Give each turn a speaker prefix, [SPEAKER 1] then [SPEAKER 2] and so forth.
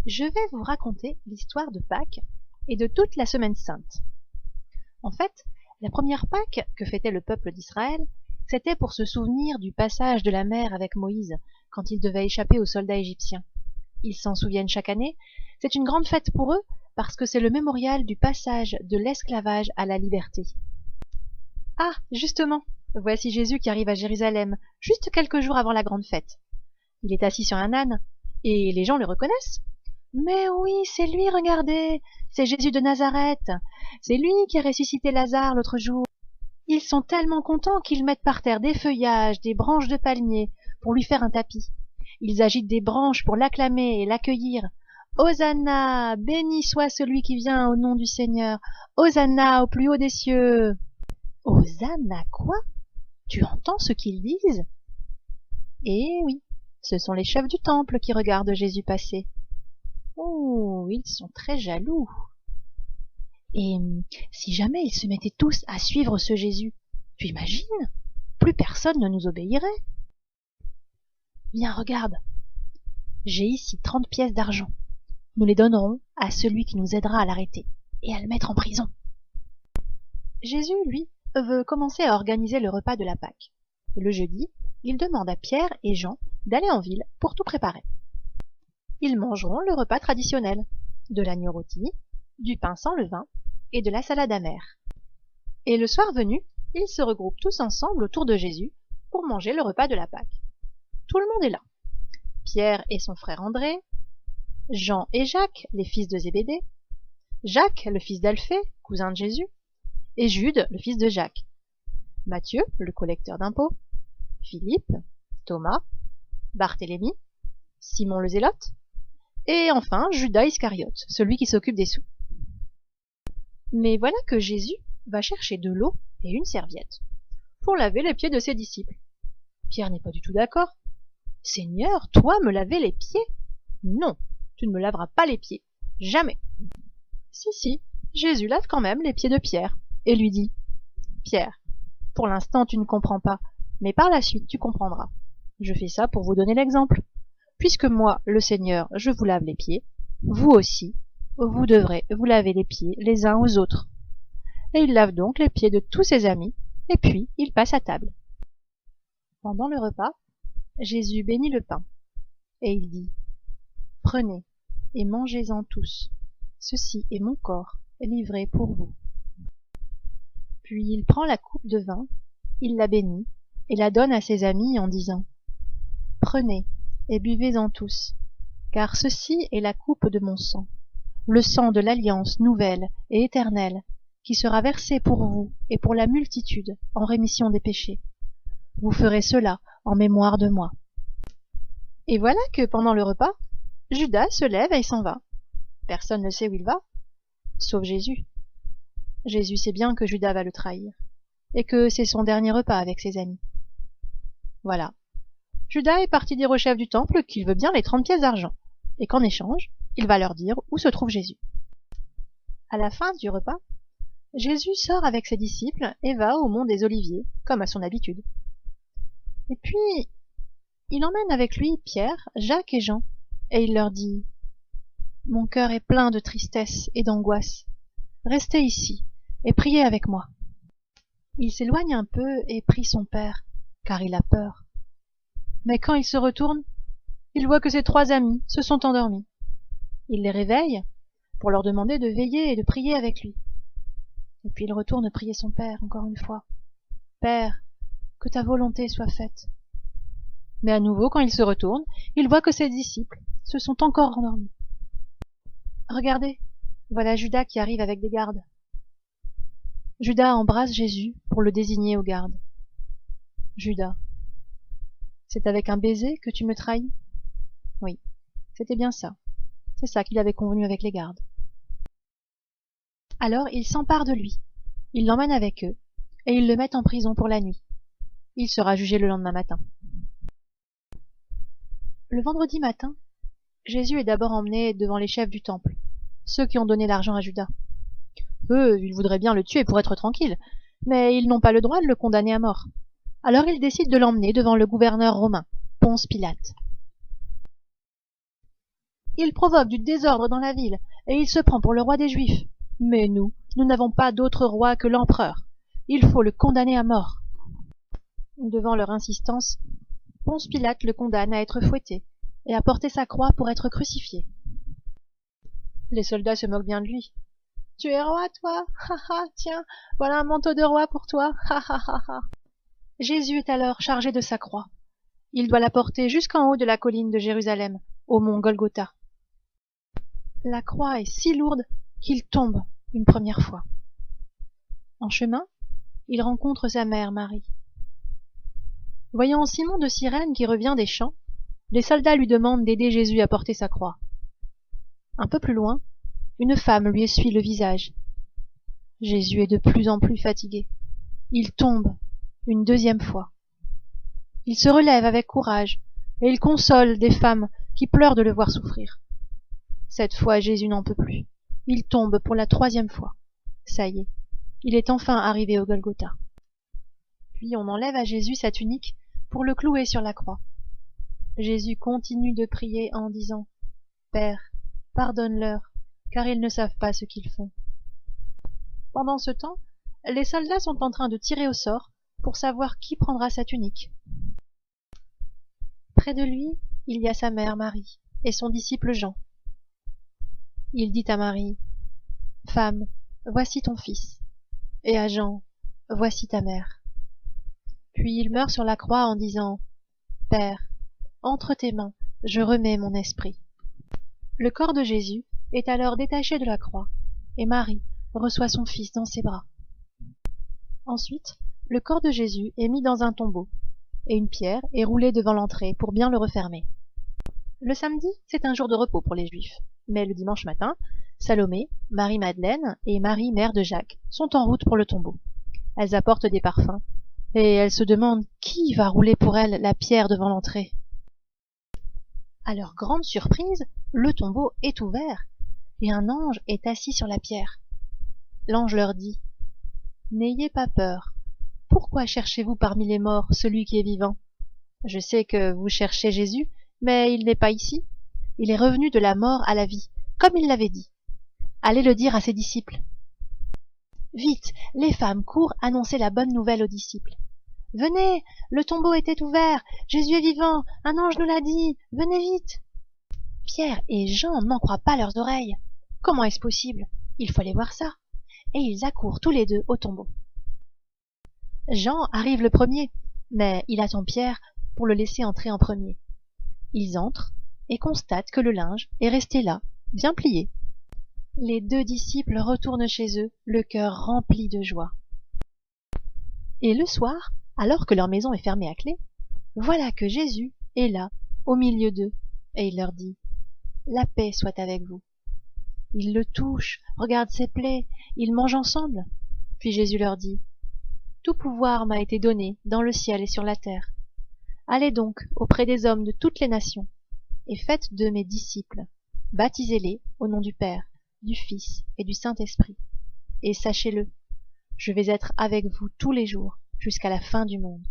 [SPEAKER 1] Je vais vous raconter l'histoire de Pâques et de toute la Semaine sainte. En fait, la première Pâques que fêtait le peuple d'Israël, c'était pour se souvenir du passage de la mer avec Moïse, quand il devait échapper aux soldats égyptiens. Ils s'en souviennent chaque année. C'est une grande fête pour eux parce que c'est le mémorial du passage de l'esclavage à la liberté. Ah, justement, voici Jésus qui arrive à Jérusalem, juste quelques jours avant la grande fête. Il est assis sur un âne, et les gens le reconnaissent. Mais oui, c'est lui, regardez, c'est Jésus de Nazareth. C'est lui qui a ressuscité Lazare l'autre jour. Ils sont tellement contents qu'ils mettent par terre des feuillages, des branches de palmier pour lui faire un tapis. Ils agitent des branches pour l'acclamer et l'accueillir. Hosanna, béni soit celui qui vient au nom du Seigneur. Hosanna au plus haut des cieux. Hosanna quoi? Tu entends ce qu'ils disent? Eh oui, ce sont les chefs du temple qui regardent Jésus passer. Oh, ils sont très jaloux. Et si jamais ils se mettaient tous à suivre ce Jésus, tu imagines? Plus personne ne nous obéirait. Viens, regarde. J'ai ici 30 pièces d'argent. Nous les donnerons à celui qui nous aidera à l'arrêter et à le mettre en prison. Jésus, lui, veut commencer à organiser le repas de la Pâque. Et le jeudi, il demande à Pierre et Jean d'aller en ville pour tout préparer. Ils mangeront le repas traditionnel, de l'agneau rôti, du pain sans levain et de la salade amère. Et le soir venu, ils se regroupent tous ensemble autour de Jésus pour manger le repas de la Pâque. Tout le monde est là. Pierre et son frère André, Jean et Jacques, les fils de Zébédée, Jacques, le fils d'Alphée, cousin de Jésus, et Jude, le fils de Jacques, Matthieu, le collecteur d'impôts, Philippe, Thomas, Barthélemy, Simon le Zélote, et enfin Judas Iscariote, celui qui s'occupe des sous. Mais voilà que Jésus va chercher de l'eau et une serviette pour laver les pieds de ses disciples. Pierre n'est pas du tout d'accord. « Seigneur, toi me laver les pieds? Non, tu ne me laveras pas les pieds, jamais. » Si, Jésus lave quand même les pieds de Pierre et lui dit « Pierre, pour l'instant tu ne comprends pas, mais par la suite tu comprendras. Je fais ça pour vous donner l'exemple. Puisque moi, le Seigneur, je vous lave les pieds, vous aussi, vous devrez vous laver les pieds les uns aux autres. » Et il lave donc les pieds de tous ses amis, et puis il passe à table. Pendant le repas, Jésus bénit le pain, et il dit « Prenez et mangez-en tous, ceci est mon corps livré pour vous. » Puis il prend la coupe de vin, il la bénit, et la donne à ses amis en disant « Prenez et buvez-en tous, car ceci est la coupe de mon sang, le sang de l'alliance nouvelle et éternelle, qui sera versé pour vous et pour la multitude en rémission des péchés. Vous ferez cela en mémoire de moi. » Et voilà que pendant le repas, Judas se lève et s'en va. Personne ne sait où il va, sauf Jésus. Jésus sait bien que Judas va le trahir, et que c'est son dernier repas avec ses amis. Voilà. Judas est parti dire au chef du temple qu'il veut bien les 30 pièces d'argent, et qu'en échange, il va leur dire où se trouve Jésus. À la fin du repas, Jésus sort avec ses disciples et va au mont des Oliviers, comme à son habitude. Et puis, il emmène avec lui Pierre, Jacques et Jean, et il leur dit « Mon cœur est plein de tristesse et d'angoisse. Restez ici et priez avec moi. » Il s'éloigne un peu et prie son père, car il a peur. Mais quand il se retourne, il voit que ses 3 amis se sont endormis. Il les réveille pour leur demander de veiller et de prier avec lui. Et puis il retourne prier son père encore une fois. « Père, que ta volonté soit faite. » Mais à nouveau, quand il se retourne, il voit que ses disciples se sont encore endormis. Regardez, voilà Judas qui arrive avec des gardes. Judas embrasse Jésus pour le désigner aux gardes. « Judas, c'est avec un baiser que tu me trahis? » Oui, c'était bien ça. C'est ça qu'il avait convenu avec les gardes. Alors ils s'emparent de lui, ils l'emmènent avec eux, et ils le mettent en prison pour la nuit. Il sera jugé le lendemain matin. Le vendredi matin, Jésus est d'abord emmené devant les chefs du temple, ceux qui ont donné l'argent à Judas. Eux, ils voudraient bien le tuer pour être tranquilles, mais ils n'ont pas le droit de le condamner à mort. Alors ils décident de l'emmener devant le gouverneur romain, Ponce Pilate. Il provoque du désordre dans la ville, et il se prend pour le roi des Juifs. Mais nous n'avons pas d'autre roi que l'empereur. Il faut le condamner à mort. » Devant leur insistance, Ponce Pilate le condamne à être fouetté et à porter sa croix pour être crucifié. Les soldats se moquent bien de lui. « Tu es roi, toi? Ha ha, tiens, voilà un manteau de roi pour toi. Ha ha ha ha. » Jésus est alors chargé de sa croix. Il doit la porter jusqu'en haut de la colline de Jérusalem, au mont Golgotha. La croix est si lourde qu'il tombe une première fois. En chemin, il rencontre sa mère Marie. Voyant Simon de Cyrène qui revient des champs, les soldats lui demandent d'aider Jésus à porter sa croix. Un peu plus loin, une femme lui essuie le visage. Jésus est de plus en plus fatigué. Il tombe une deuxième fois. Il se relève avec courage et il console des femmes qui pleurent de le voir souffrir. Cette fois, Jésus n'en peut plus. Il tombe pour la troisième fois. Ça y est, il est enfin arrivé au Golgotha. Puis on enlève à Jésus sa tunique pour le clouer sur la croix. Jésus continue de prier en disant « Père, pardonne-leur, car ils ne savent pas ce qu'ils font. » Pendant ce temps, les soldats sont en train de tirer au sort pour savoir qui prendra sa tunique. Près de lui, il y a sa mère Marie et son disciple Jean. Il dit à Marie « Femme, voici ton fils » et à Jean « Voici ta mère ». Puis il meurt sur la croix en disant « Père, entre tes mains, je remets mon esprit. » Le corps de Jésus est alors détaché de la croix et Marie reçoit son fils dans ses bras. Ensuite, le corps de Jésus est mis dans un tombeau et une pierre est roulée devant l'entrée pour bien le refermer. Le samedi, c'est un jour de repos pour les Juifs, mais le dimanche matin, Salomé, Marie-Madeleine et Marie, mère de Jacques, sont en route pour le tombeau. Elles apportent des parfums et elles se demandent qui va rouler pour elles la pierre devant l'entrée. À leur grande surprise, le tombeau est ouvert et un ange est assis sur la pierre. L'ange leur dit « N'ayez pas peur. Pourquoi cherchez-vous parmi les morts celui qui est vivant? Je sais que vous cherchez Jésus, mais il n'est pas ici. Il est revenu de la mort à la vie, comme il l'avait dit. Allez le dire à ses disciples. » Vite, les femmes courent annoncer la bonne nouvelle aux disciples. « Venez, le tombeau était ouvert, Jésus est vivant, un ange nous l'a dit, venez vite !» Pierre et Jean n'en croient pas leurs oreilles. Comment est-ce possible? Il faut aller voir ça. Et ils accourent tous les deux au tombeau. Jean arrive le premier, mais il attend Pierre pour le laisser entrer en premier. Ils entrent et constatent que le linge est resté là, bien plié. Les deux disciples retournent chez eux, le cœur rempli de joie. Et le soir, alors que leur maison est fermée à clé, voilà que Jésus est là, au milieu d'eux, et il leur dit « La paix soit avec vous ». Ils le touchent, regardent ses plaies, ils mangent ensemble. Puis Jésus leur dit « Tout pouvoir m'a été donné dans le ciel et sur la terre. Allez donc auprès des hommes de toutes les nations, et faites d'eux mes disciples. Baptisez-les au nom du Père, du Fils et du Saint-Esprit. Et sachez-le, je vais être avec vous tous les jours jusqu'à la fin du monde. »